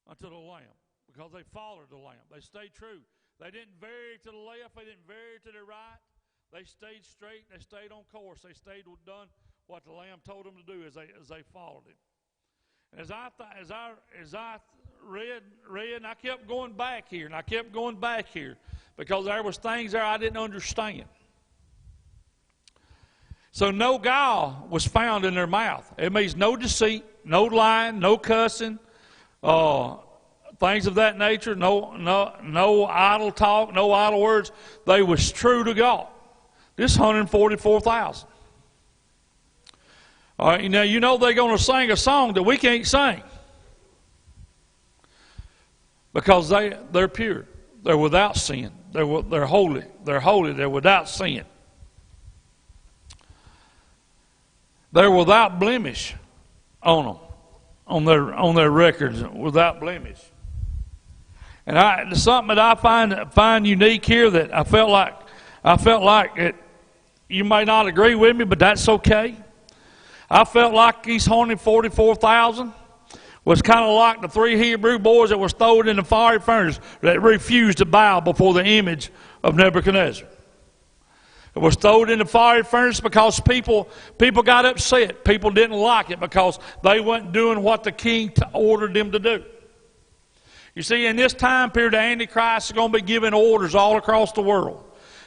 unto the Lamb, because they followed the Lamb. They stayed true. They didn't vary to the left. They didn't vary to the right. They stayed straight. They stayed on course. They stayed done what the Lamb told them to do as they followed Him. And as I read, and I kept going back here, and I kept going back here, because there was things there I didn't understand. So no guile was found in their mouth. It means no deceit, no lying, no cussing, things of that nature, no idle talk, no idle words. They was true to God. This 144,000. All right, now you know they're going to sing a song that we can't sing, because they're pure, they're without sin, they're holy, they're without sin, they're without blemish on them, on their records, without blemish. And something that I find unique here, that I felt like it. You may not agree with me, but that's okay. I felt like these 144,000 was kind of like the 3 Hebrew boys that was thrown in the fiery furnace that refused to bow before the image of Nebuchadnezzar. It was thrown in the fiery furnace because people got upset. People didn't like it because they weren't doing what the king ordered them to do. You see, in this time period, the Antichrist is going to be giving orders all across the world.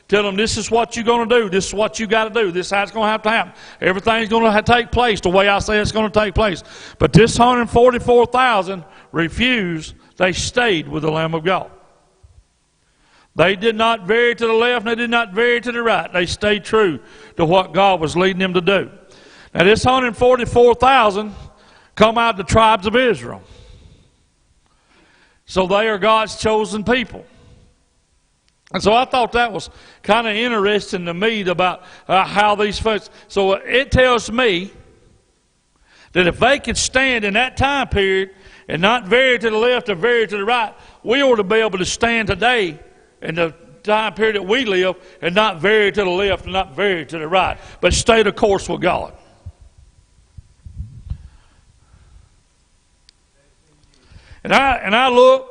Tell them, this is what you're going to do. This is what you got to do. This is how it's going to have to happen. Everything's going to take place the way I say it's going to take place. But this 144,000 refused. They stayed with the Lamb of God. They did not vary to the left, and they did not vary to the right. They stayed true to what God was leading them to do. Now, this 144,000 come out of the tribes of Israel. So they are God's chosen people. And so I thought that was kind of interesting to me about how these folks. So it tells me that if they could stand in that time period and not vary to the left or vary to the right, we ought to be able to stand today in the time period that we live and not vary to the left and not vary to the right, but stay the course with God. And I looked,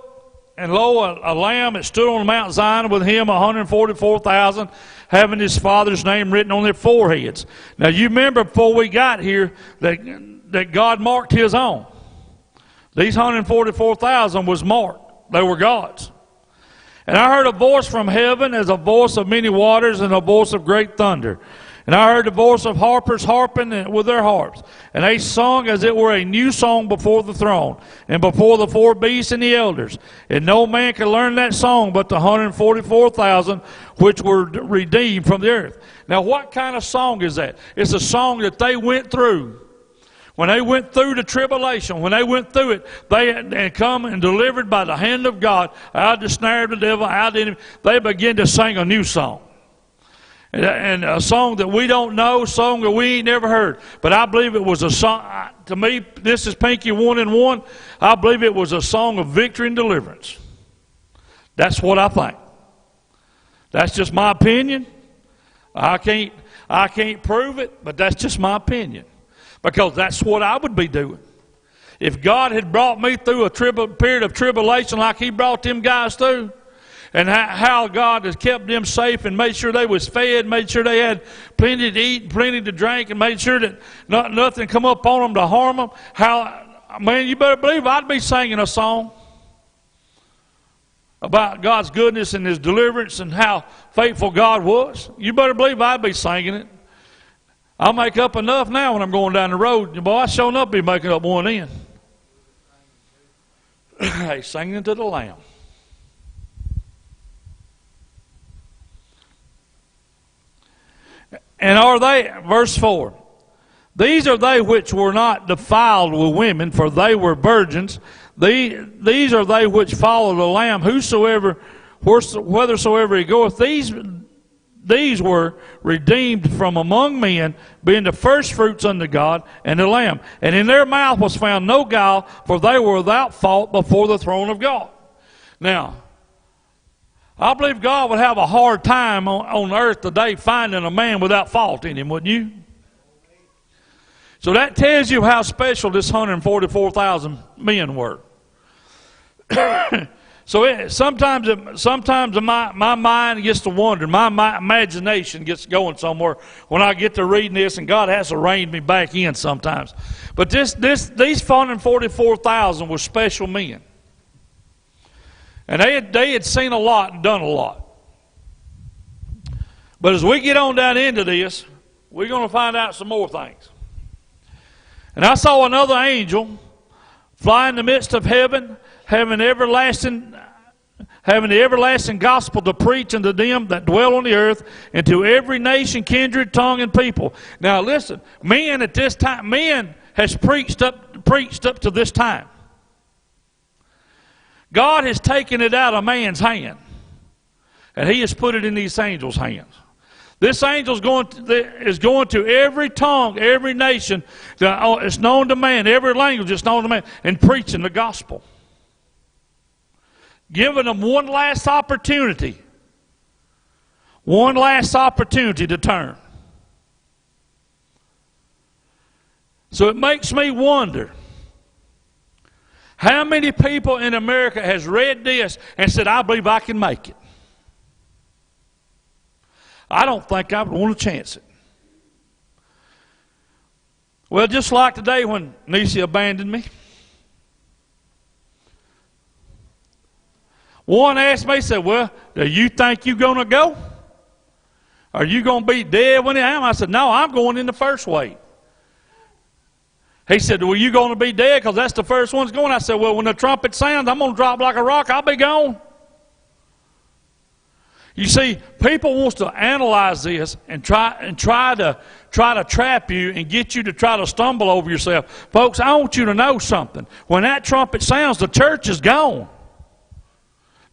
and lo, a lamb that stood on Mount Zion, with him 144,000, having his Father's name written on their foreheads. Now you remember before we got here that God marked His own. These 144,000 was marked. They were God's. And I heard a voice from heaven as a voice of many waters and a voice of great thunder. And I heard the voice of harpers harping with their harps. And they sung as it were a new song before the throne and before the 4 beasts and the elders. And no man could learn that song but the 144,000 which were redeemed from the earth. Now what kind of song is that? It's a song that they went through. When they went through the tribulation, when they went through it, they had come and delivered by the hand of God out of the snare of the devil, out of the enemy. They began to sing a new song. And a song that we don't know, a song that we ain't never heard. But I believe it was a song, to me, this is Pinky 1 and 1. I believe it was a song of victory and deliverance. That's what I think. That's just my opinion. I can't prove it, but that's just my opinion. Because that's what I would be doing. If God had brought me through a period of tribulation like He brought them guys through, and how God has kept them safe and made sure they was fed, made sure they had plenty to eat, plenty to drink, and made sure that nothing come up on them to harm them, man, you better believe I'd be singing a song about God's goodness and His deliverance and how faithful God was. You better believe I'd be singing it. I'll make up enough now when I'm going down the road. Boy, I sure enough be making up one in. Hey, singing to the Lamb. And are they, verse 4, these are they which were not defiled with women, for they were virgins. These are they which follow the Lamb, whosoever, whithersoever he goeth. These were redeemed from among men, being the firstfruits unto God and the Lamb. And in their mouth was found no guile, for they were without fault before the throne of God. Now, I believe God would have a hard time on earth today finding a man without fault in him, wouldn't you? So that tells you how special this 144,000 men were. So sometimes my mind gets to wandering. My imagination gets going somewhere when I get to reading this, and God has to rein me back in sometimes. But these 144,000 were special men. And they had seen a lot and done a lot. But as we get on down into this, we're going to find out some more things. And I saw another angel fly in the midst of heaven, having the everlasting gospel to preach unto them that dwell on the earth, and to every nation, kindred, tongue, and people. Now listen, men at this time, men has preached up to this time. God has taken it out of man's hand, and He has put it in these angels' hands. This angel is going to every tongue, every nation that is known to man, every language that's known to man, and preaching the gospel. Giving them one last opportunity to turn. So it makes me wonder, how many people in America has read this and said, I believe I can make it? I don't think I would want to chance it. Well, just like today when Nisi abandoned me. One asked me, said, well, do you think you're going to go? Are you going to be dead when I am? I said, no, I'm going in the first wave. He said, well, you going to be dead because that's the first one's going? I said, well, when the trumpet sounds, I'm going to drop like a rock. I'll be gone. You see, people wants to analyze this and try to trap you and get you to try to stumble over yourself. Folks, I want you to know something. When that trumpet sounds, the church is gone.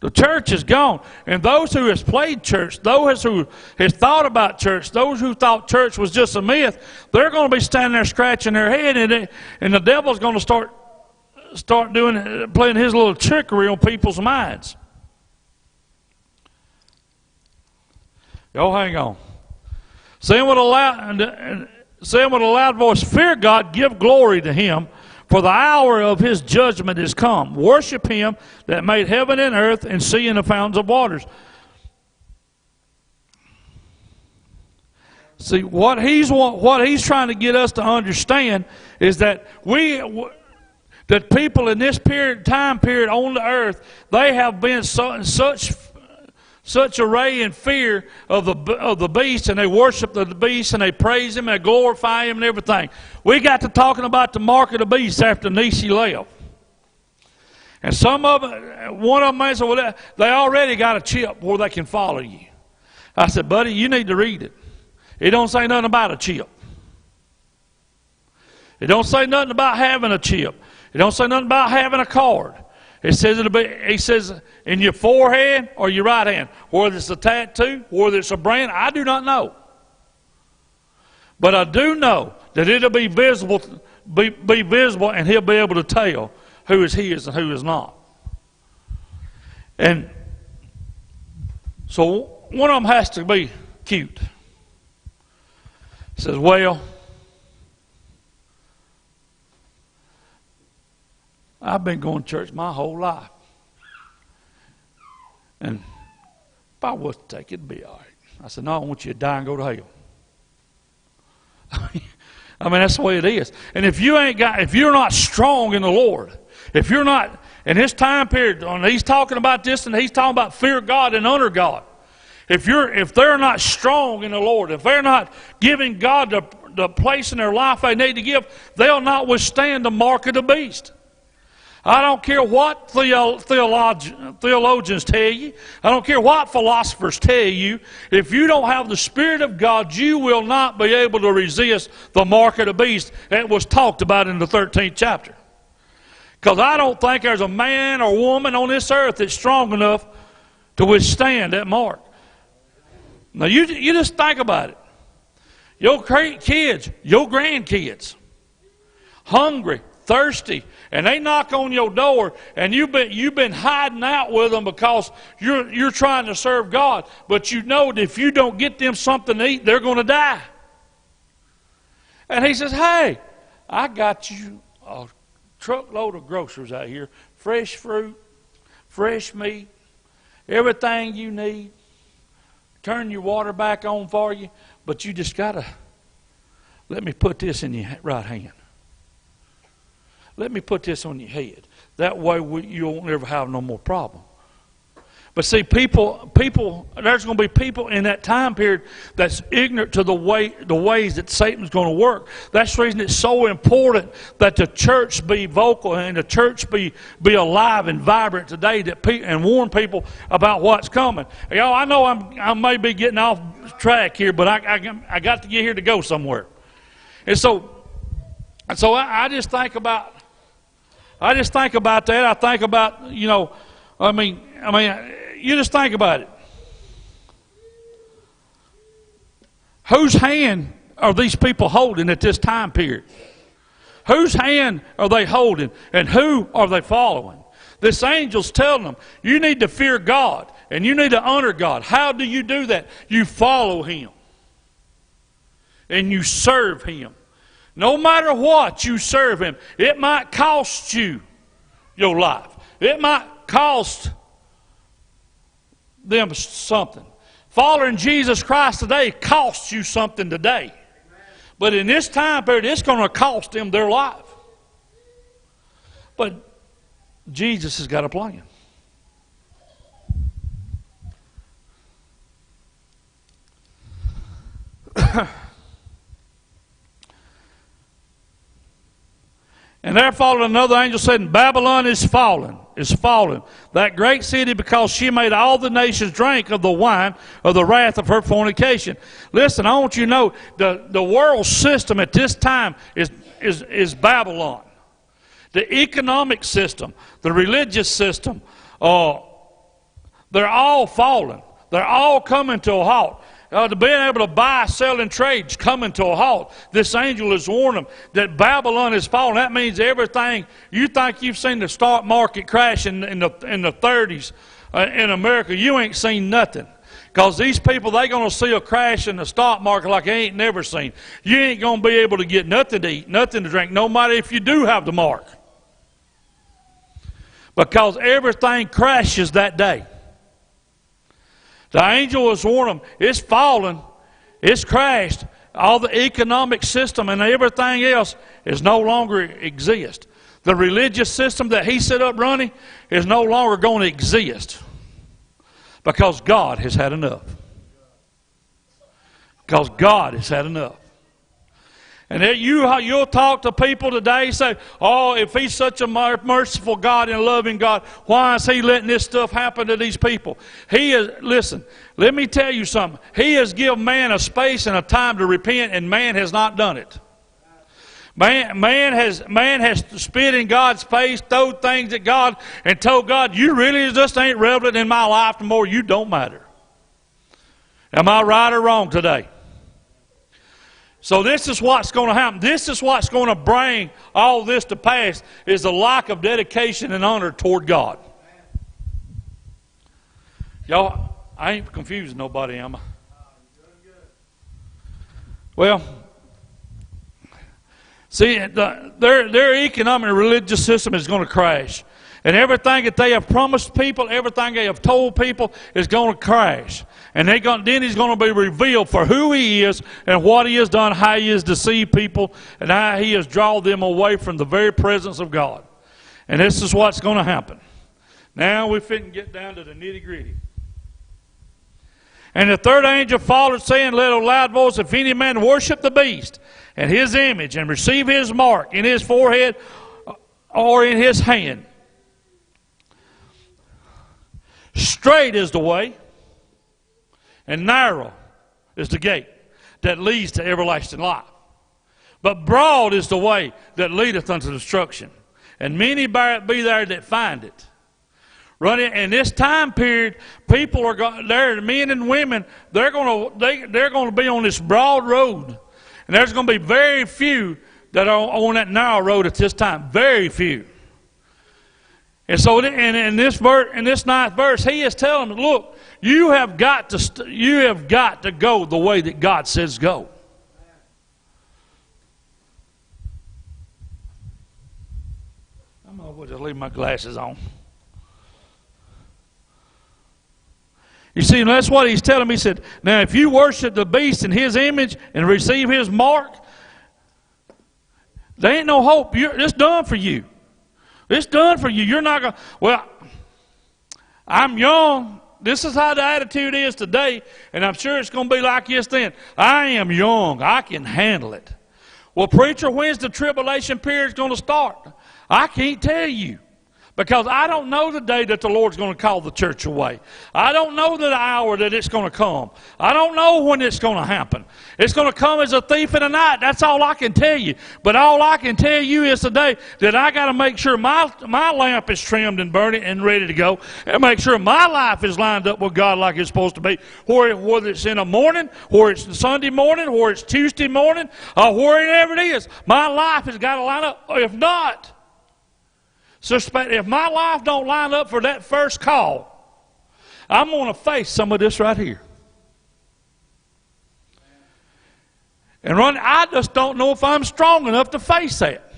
The church is gone. And those who has played church, those who has thought about church, those who thought church was just a myth, they're going to be standing there scratching their head, and the devil's going to start playing his little trickery on people's minds. Y'all hang on. Saying with a loud voice, fear God, give glory to Him, for the hour of His judgment is come. Worship Him that made heaven and earth and sea and the fountains of waters. See, what he's trying to get us to understand is that that people in this time period on the earth, they have been such array and fear of the beast, and they worship the beast, and they praise him, and they glorify him, and everything. We got to talking about the mark of the beast after Nisi left. And one of them said, well, they already got a chip where they can follow you. I said, buddy, you need to read it. It don't say nothing about a chip. It don't say nothing about having a chip. It don't say nothing about having a card. It says in your forehead or your right hand. Whether it's a tattoo, whether it's a brand, I do not know. But I do know that it'll be visible, and He'll be able to tell who is His and who is not. And so one of them has to be cute. He says, well, I've been going to church my whole life. And if I was to take it, it'd be all right. I said, no, I want you to die and go to hell. I mean, that's the way it is. And if you're not strong in the Lord, if you're not, in this time period, when he's talking about this, and he's talking about fear God and honor God. If they're not strong in the Lord, if they're not giving God the place in their life they need to give, they'll not withstand the mark of the beast. I don't care what theologians tell you. I don't care what philosophers tell you. If you don't have the Spirit of God, you will not be able to resist the mark of the beast that was talked about in the 13th chapter. Because I don't think there's a man or woman on this earth that's strong enough to withstand that mark. Now you just think about it. Your kids, your grandkids, hungry, thirsty, and they knock on your door, and you've been hiding out with them because you're trying to serve God, but you know that if you don't get them something to eat, they're going to die. And He says, hey, I got you a truckload of groceries out here, fresh fruit, fresh meat, everything you need, turn your water back on for you, but you just got to let me put this in your right hand. Let me put this on your head. That way you won't ever have no more problem. But see, people, there's going to be people in that time period that's ignorant to the ways that Satan's going to work. That's the reason it's so important that the church be vocal and the church be alive and vibrant today, and warn people about what's coming. Y'all, I know I may be getting off track here, but I got to get here to go somewhere. And so I just think about that. I think about, you just think about it. Whose hand are these people holding at this time period? Whose hand are they holding, and who are they following? This angel's telling them, you need to fear God, and you need to honor God. How do you do that? You follow Him, and you serve Him. No matter what, you serve Him. It might cost you your life. It might cost them something. Following Jesus Christ today costs you something today. But in this time period, it's going to cost them their life. But Jesus has got a plan. And there followed another angel saying, Babylon is fallen, that great city, because she made all the nations drink of the wine of the wrath of her fornication. Listen, I want you to know the world system at this time is Babylon. The economic system, the religious system, they're all fallen. They're all coming to a halt. To being able to buy, sell, and trade is coming to a halt. This angel has warned them that Babylon is falling. That means everything. You think you've seen the stock market crash in the 30s in America. You ain't seen nothing. Because these people, they're going to see a crash in the stock market like they ain't never seen. You ain't going to be able to get nothing to eat, nothing to drink, no matter if you do have the mark. Because everything crashes that day. The angel has warned them, it's fallen, it's crashed. All the economic system and everything else is no longer exist. The religious system that he set up running is no longer going to exist. Because God has had enough. Because God has had enough. And you'll talk to people today, say, oh, if He's such a merciful God and loving God, why is He letting this stuff happen to these people? Listen, let me tell you something. He has given man a space and a time to repent, and man has not done it. Man has spit in God's face, thrown things at God, and told God, you really just ain't relevant in my life anymore. You don't matter. Am I right or wrong today? So this is what's going to happen. This is what's going to bring all this to pass, is the lack of dedication and honor toward God. Y'all, I ain't confusing nobody, am I? Well, see, their economic and religious system is going to crash. And everything that they have promised people, everything they have told people is going to crash. And then He's going to be revealed for who He is and what He has done, how He has deceived people, and how He has drawn them away from the very presence of God. And this is what's going to happen. Now we're fitting to get down to the nitty-gritty. And the third angel followed, saying, let a loud voice, if any man worship the beast and his image and receive his mark in his forehead or in his hand. Straight is the way, and narrow is the gate that leads to everlasting life. But broad is the way that leadeth unto destruction, and many be there that find it. Running in this time period, people are going there. Men and women, they're going to be on this broad road, and there's going to be very few that are on that narrow road at this time. Very few. And so, in this ninth verse, he is telling them, "Look, you have got to go the way that God says go." I'm gonna just leave my glasses on. You see, and that's what he's telling me. He said, now if you worship the beast in his image and receive his mark, there ain't no hope. It's done for you. It's done for you. You're not going to, well, I'm young. This is how the attitude is today, and I'm sure it's going to be like this then. I am young. I can handle it. Well, preacher, when's the tribulation period going to start? I can't tell you, because I don't know the day that the Lord's going to call the church away. I don't know the hour that it's going to come. I don't know when it's going to happen. It's going to come as a thief in the night. That's all I can tell you. But all I can tell you is today that I got to make sure my lamp is trimmed and burning and ready to go, and make sure my life is lined up with God like it's supposed to be. Whether it's in the morning, or it's Sunday morning, or it's Tuesday morning, or wherever it is, my life has got to line up. If not, so if my life don't line up for that first call, I'm going to face some of this right here. And I just don't know if I'm strong enough to face that.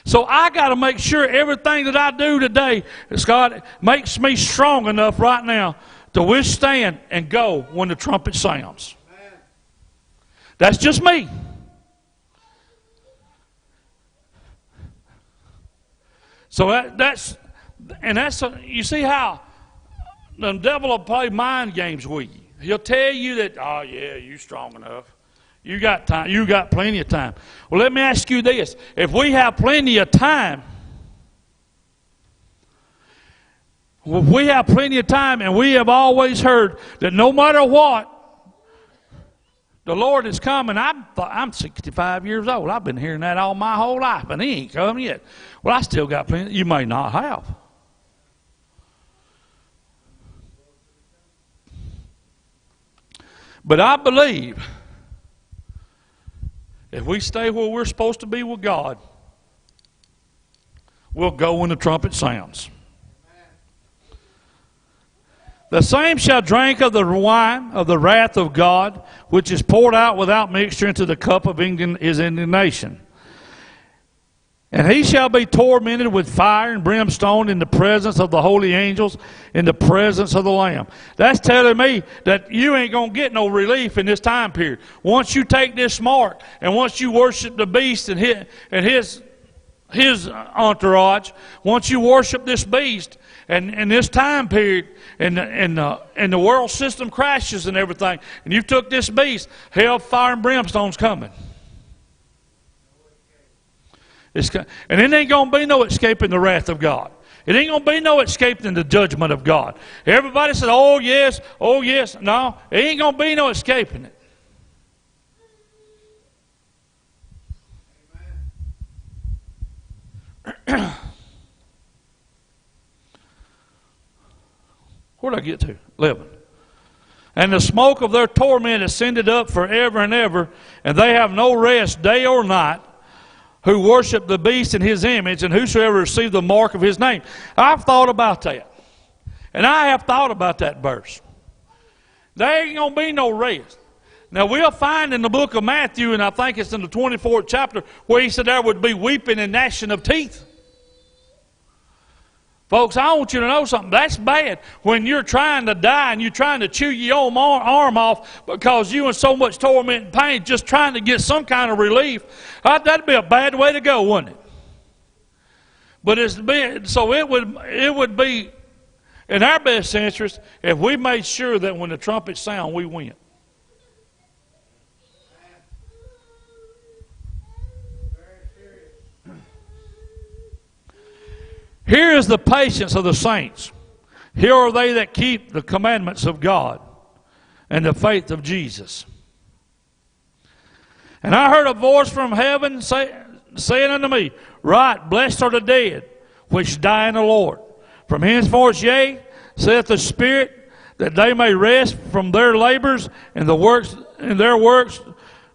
So I got to make sure everything that I do today, God, makes me strong enough right now to withstand and go when the trumpet sounds. That's just me. So you see how the devil will play mind games with you. He'll tell you that, oh yeah, you're strong enough. You got time. You got plenty of time. Well, let me ask you this. If we have plenty of time, and we have always heard that no matter what, the Lord is coming. I'm 65 years old. I've been hearing that all my whole life, and He ain't come yet. Well, I still got plenty. You may not have. But I believe if we stay where we're supposed to be with God, we'll go when the trumpet sounds. The same shall drink of the wine of the wrath of God, which is poured out without mixture into the cup of his indignation. And he shall be tormented with fire and brimstone in the presence of the holy angels, in the presence of the Lamb. That's telling me that you ain't going to get no relief in this time period. Once you take this mark, and once you worship the beast and his entourage, once you worship this beast, and in this time period, and the world system crashes and everything, and you took this beast, hell, fire, and brimstone's coming. And it ain't going to be no escaping the wrath of God. It ain't going to be no escaping the judgment of God. Everybody said, oh yes, oh yes. No, it ain't going to be no escaping it. Where did I get to? 11. And the smoke of their torment ascended up forever and ever, and they have no rest day or night, who worship the beast in his image, and whosoever receive the mark of his name. I've thought about that. And I have thought about that verse. There ain't going to be no rest. Now we'll find in the book of Matthew, and I think it's in the 24th chapter, where he said there would be weeping and gnashing of teeth. Folks, I want you to know something. That's bad when you're trying to die and you're trying to chew your own arm off because you in so much torment and pain just trying to get some kind of relief. That'd be a bad way to go, wouldn't it? But it would be in our best interest if we made sure that when the trumpet sound, we went. Here is the patience of the saints. Here are they that keep the commandments of God and the faith of Jesus. And I heard a voice from heaven saying unto me, Right, blessed are the dead which die in the Lord. From henceforth, yea, saith the Spirit, that they may rest from their labors, and their works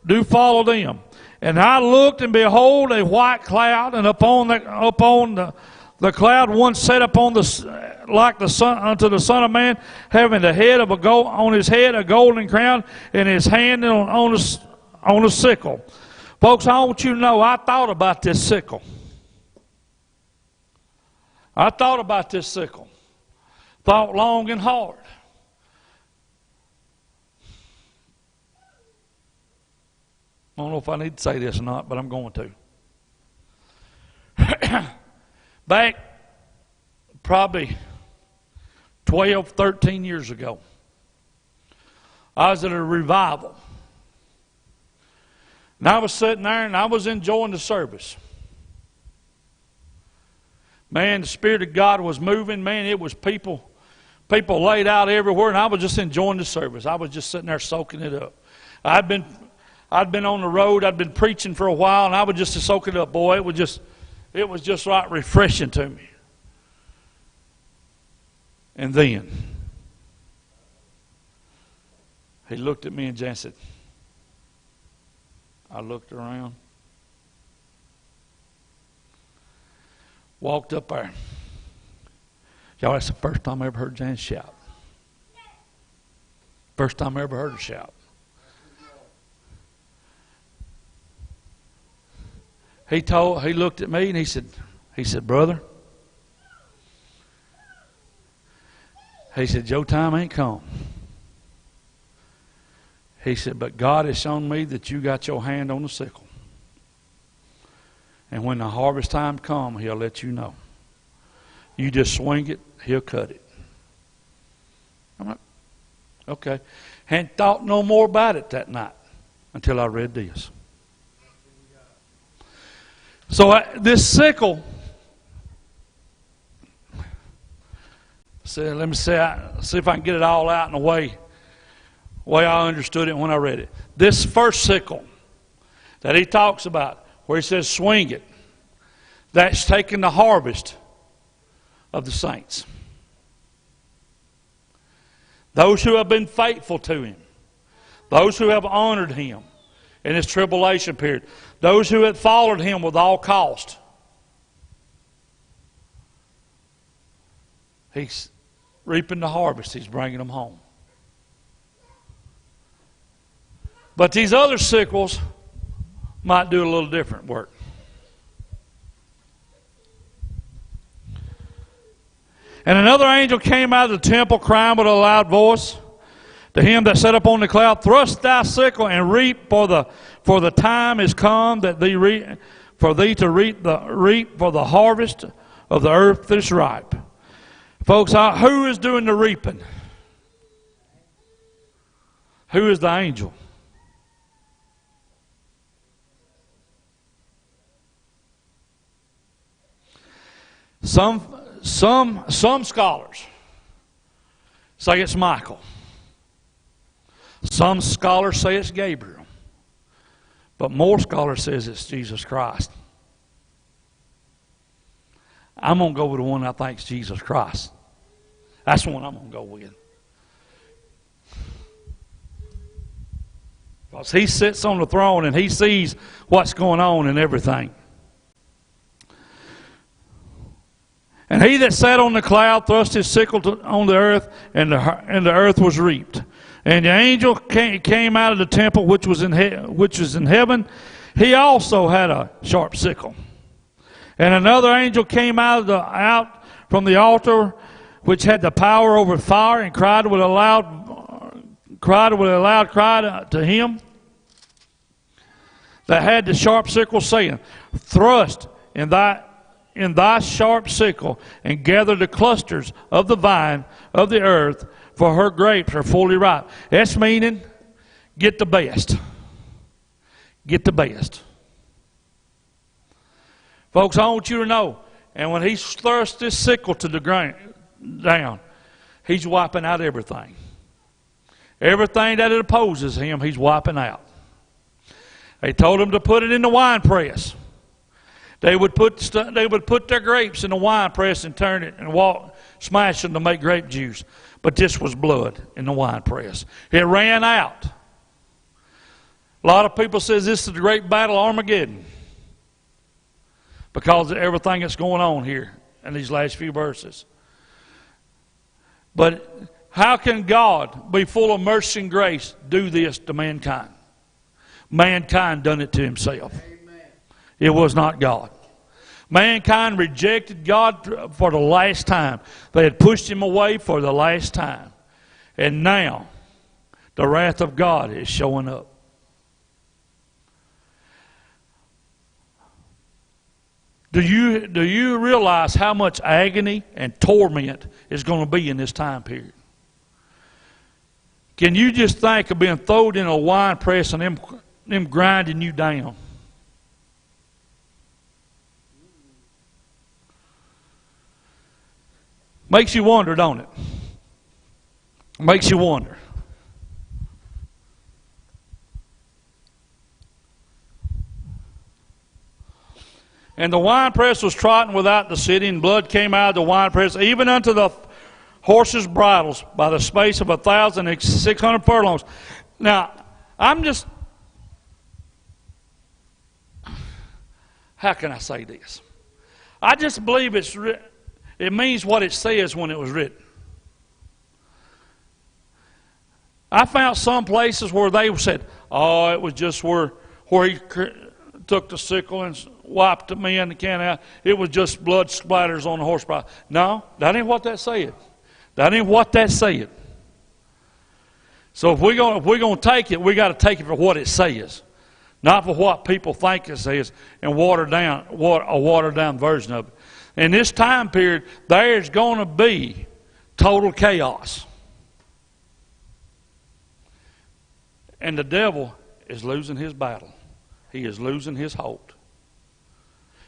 do follow them. And I looked, and behold, a white cloud, and upon the cloud one sat upon like the sun unto the Son of Man, having the head of on his head a golden crown, and his hand on a sickle. Folks, I want you to know, I thought about this sickle. Thought long and hard. I don't know if I need to say this or not, but I'm going to. Back probably 12, 13 years ago, I was at a revival. And I was sitting there and I was enjoying the service. Man, the Spirit of God was moving. Man, it was people laid out everywhere, and I was just enjoying the service. I was just sitting there soaking it up. I'd been on the road. I'd been preaching for a while, and I would just soak it up. Boy, it was just right refreshing to me. And then he looked at me and Jan said, I looked around, walked up there. Y'all, that's the first time I ever heard Jan shout. First time I ever heard her shout. He looked at me and he said, brother, he said, your time ain't come. He said, but God has shown me that you got your hand on the sickle. And when the harvest time comes, He'll let you know. You just swing it, He'll cut it. I'm like, okay. Hadn't thought no more about it that night until I read this. So this sickle, let me see if I can get it all out in the way I understood it when I read it. This first sickle that he talks about, where he says swing it, that's taking the harvest of the saints. Those who have been faithful to Him. Those who have honored Him in His tribulation period. Those who have followed Him with all cost. He's reaping the harvest. He's bringing them home. But these other sickles might do a little different work. And another angel came out of the temple, crying with a loud voice to him that sat up on the cloud, thrust thy sickle and reap, for the time is come that for thee to reap for the harvest of the earth that is ripe. Folks, who is doing the reaping? Who is the angel? Some scholars say it's Michael. Some scholars say it's Gabriel. But more scholars says it's Jesus Christ. I'm going to go with the one I think is Jesus Christ. That's the one I'm going to go with. Because He sits on the throne and He sees what's going on and everything. And he that sat on the cloud thrust his sickle on the earth, and the earth was reaped. And the angel came out of the temple which was in heaven. He also had a sharp sickle. And another angel came out from the altar, which had the power over fire, and cried with a loud cry to him that had the sharp sickle, saying, thrust in thy sharp sickle, and gather the clusters of the vine of the earth, for her grapes are fully ripe. That's meaning, get the best. Get the best. Folks, I want you to know, and when he thrusts this sickle to the ground down, he's wiping out everything. Everything that opposes him, he's wiping out. They told him to put it in the wine press. They would put their grapes in the wine press and turn it and smash them to make grape juice. But this was blood in the wine press. It ran out. A lot of people says this is the great battle of Armageddon, because of everything that's going on here in these last few verses. But how can God be full of mercy and grace do this to mankind? Mankind done it to himself. Amen. It was not God. Mankind rejected God for the last time. They had pushed Him away for the last time. And now, the wrath of God is showing up. Do you realize how much agony and torment is going to be in this time period? Can you just think of being thrown in a wine press and them grinding you down? Makes you wonder, don't it? Makes you wonder. And the winepress was trodden without the city, and blood came out of the winepress, even unto the horses' bridles, by the space of 1,600 furlongs. Now, how can I say this? I just believe it means what it says when it was written. I found some places where they said, oh, it was just where he took the sickle and wiped the men and the can out. It was just blood splatters on the horse bridle. No, that ain't what that said. That ain't what that said. So if we're going to take it, we got to take it for what it says, not for what people think it says and a watered down version of it. In this time period, there's going to be total chaos. And the devil is losing his battle. He is losing his hold.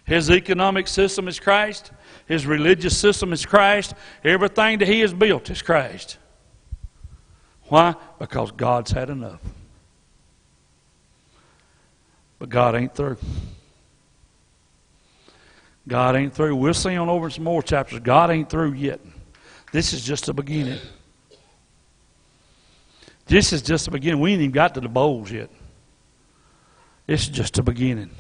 His economic system is crashed. His religious system is crashed. Everything that he has built is crashed. Why? Because God's had enough. But God ain't through. God ain't through. We'll see on over some more chapters. God ain't through yet. This is just the beginning. This is just the beginning. We ain't even got to the bowls yet. This is just the beginning.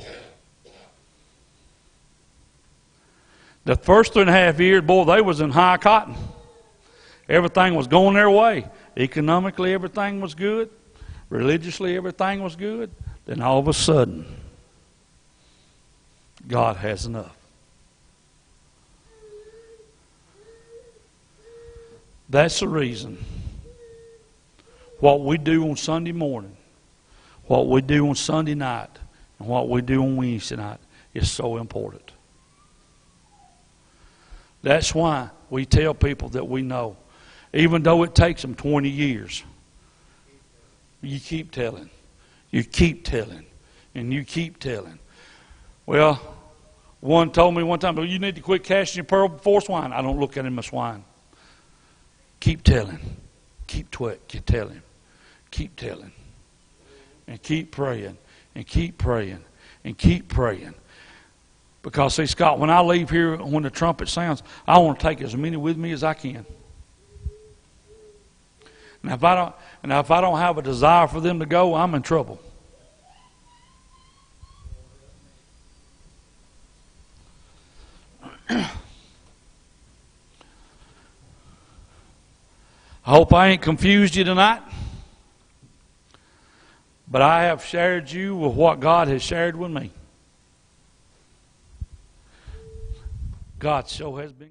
The first 3.5 years, boy, they was in high cotton. Everything was going their way. Economically, everything was good. Religiously, everything was good. Then all of a sudden, God has enough. That's the reason what we do on Sunday morning, what we do on Sunday night, and what we do on Wednesday night is so important. That's why we tell people that we know, even though it takes them 20 years, you keep telling, you keep telling, and you keep telling. Well, one told me one time, well, you need to quit casting your pearl before swine. I don't look at him as swine. Keep telling, keep telling, keep telling, and keep praying, and keep praying, and keep praying. Because, see, Scott, when I leave here, when the trumpet sounds, I want to take as many with me as I can. And if I don't have a desire for them to go, I'm in trouble. I hope I ain't confused you tonight. But I have shared you with what God has shared with me. God sure has been.